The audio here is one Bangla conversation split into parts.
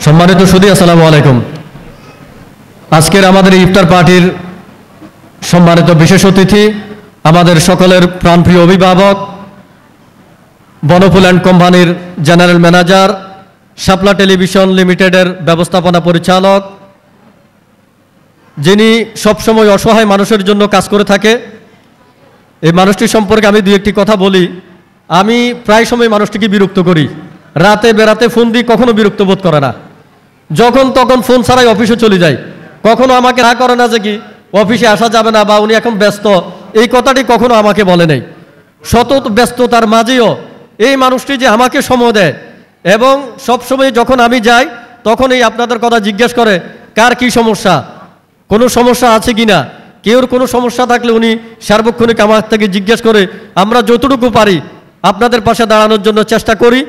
সম্মানিত সুধী, আসসালামু আলাইকুম। আজকের আমাদের ইফতার পার্টির সম্মানিত বিশেষ অতিথি, আমাদের সকলের প্রাণপ্রিয় অভিভাবক, বনফুল অ্যান্ড কোম্পানির জেনারেল ম্যানেজার, শাপলা টেলিভিশন লিমিটেডের ব্যবস্থাপনা পরিচালক, যিনি সবসময় অসহায় মানুষের জন্য কাজ করে থাকে, এই মানুষটি সম্পর্কে আমি দুই একটি কথা বলি। আমি প্রায় সময় মানুষটিকে বিরক্ত করি, রাতে বেরাতে ফোন দিই, কখনো বিরক্ত বোধ করে না, যখন তখন ফোন ছাড়াই অফিসে চলে যায়। কখনো আমাকে না করে না যে কি অফিসে আসা যাবে না বা উনি এখন ব্যস্ত, এই কথাটি কখনো আমাকে বলে নাই। শত ব্যস্ততার মাঝেও এই মানুষটি যে আমাকে সময় দেয় এবং সবসময় যখন আমি যাই তখন এই আপনাদের কথা জিজ্ঞেস করে কার কি সমস্যা, কোনো সমস্যা আছে কি না। কেউর কোনো সমস্যা থাকলে উনি সার্বক্ষণিক আমার থেকে জিজ্ঞেস করে আমরা যতটুকু পারি আপনাদের পাশে দাঁড়ানোর জন্য চেষ্টা করি।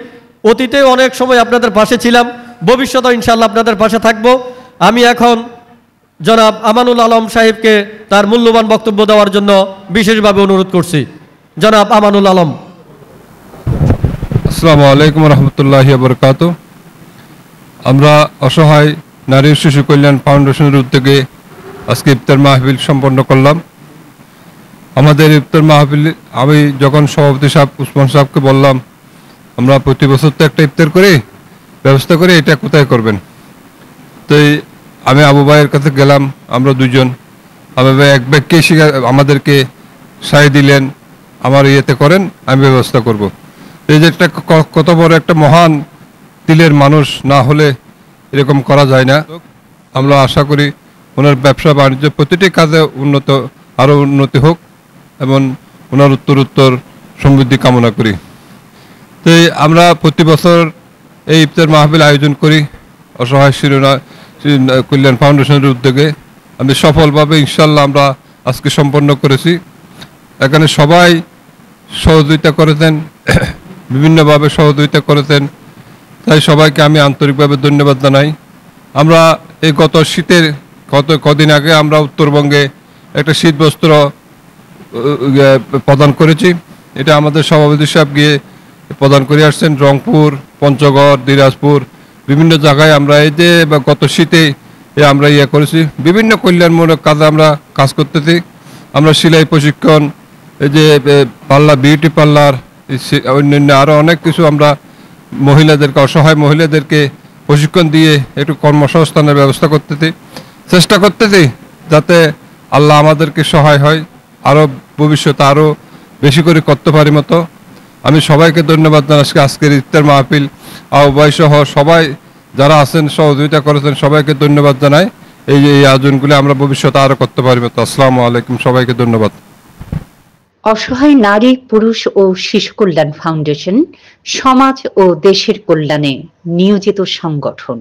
অতীতে অনেক সময় আপনাদের পাশে ছিলাম, ভবিষ্যতে ইনশাআল্লাহ আপনাদের পাশে থাকব। আমি এখন জনাব আমানুল আলম সাহেবকে তার মূল্যবান বক্তব্য দেওয়ার জন্য বিশেষভাবে অনুরোধ করছি। জনাব আমানুল আলম। আসসালামু আলাইকুম রহমতুল্লাহি বরকাতুহু। আমরা অসহায় নারী ও শিশু কল্যাণ ফাউন্ডেশনের উদ্যোগে আজকে ইফতার মাহফিল সম্পন্ন করলাম। আমাদের ইফতার মাহফিল আমি যখন সভাপতি সাহেব উসমান সাহেবকে বললাম আমরা প্রতি বছর তো একটা ইফতার করে ব্যবস্থা করে, এটা কোথায় করবেন। তো আমি আবু ভাইয়ের কাছে গেলাম, আমরা দুজন। আবু ভাই এক ব্যাগকে আমাদেরকে সায় দিলেন, আমার ইয়েতে করেন, আমি ব্যবস্থা করব। এই যে একটা কত বড় একটা মহান দিলের মানুষ, না হলে এরকম করা যায় না। আমরা আশা করি ওনার ব্যবসা বাণিজ্য প্রতিটি কাজে আরও উন্নতি হোক এবং ওনার উত্তর সমৃদ্ধি কামনা করি। তো আমরা প্রতি বছর এই ইফতার মাহফিল আয়োজন করি অসহায় শিরোনা কল্যাণ ফাউন্ডেশনের উদ্যোগে। আমি সফলভাবে ইনশাল্লাহ আমরা আজকে সম্পন্ন করেছি। এখানে সবাই সহযোগিতা করেছেন, বিভিন্নভাবে সহযোগিতা করেছেন, তাই সবাইকে আমি আন্তরিকভাবে ধন্যবাদ জানাই। আমরা এই গত শীতের কদিন আগে আমরা উত্তরবঙ্গে একটা শীত বস্ত্র প্রদান করেছি। এটা আমাদের সভাপতি সাহেব গিয়ে প্রদান করে আসছেন। রংপুর, পঞ্চগড়, দিনাজপুর বিভিন্ন জায়গায় আমরা এই যে গত শীতে আমরা করেছি। বিভিন্ন কল্যাণমূলক কাজে আমরা কাজ করতেছি। আমরা সেলাই প্রশিক্ষণ, এই যে বিউটি পার্লার, অন্যান্য আরও অনেক কিছু আমরা মহিলাদেরকে, অসহায় মহিলাদেরকে প্রশিক্ষণ দিয়ে একটু কর্মসংস্থানের ব্যবস্থা করতেছি, চেষ্টা করতেছি যাতে আল্লাহ আমাদেরকে সহায় হয়, আরও ভবিষ্যতে আরও বেশি করে করতে পারি মতো। আমি সবাইকে ধন্যবাদ জানাচ্ছি। আজকের ইফতার মাহফিল আহ্বায়ক সহ সবাই যারা আছেন সহযোগিতা করেছেন সবাইকে ধন্যবাদ জানাই। এই যে এই আয়োজনগুলি আমরা ভবিষ্যতে আরও করতে পারি মতো। আসসালামু আলাইকুম, সবাইকে ধন্যবাদ। অসহায় নারী, পুরুষ ও শিশু কল্যাণ ফাউন্ডেশন সমাজ ও দেশের কল্যাণে নিয়োজিত সংগঠন।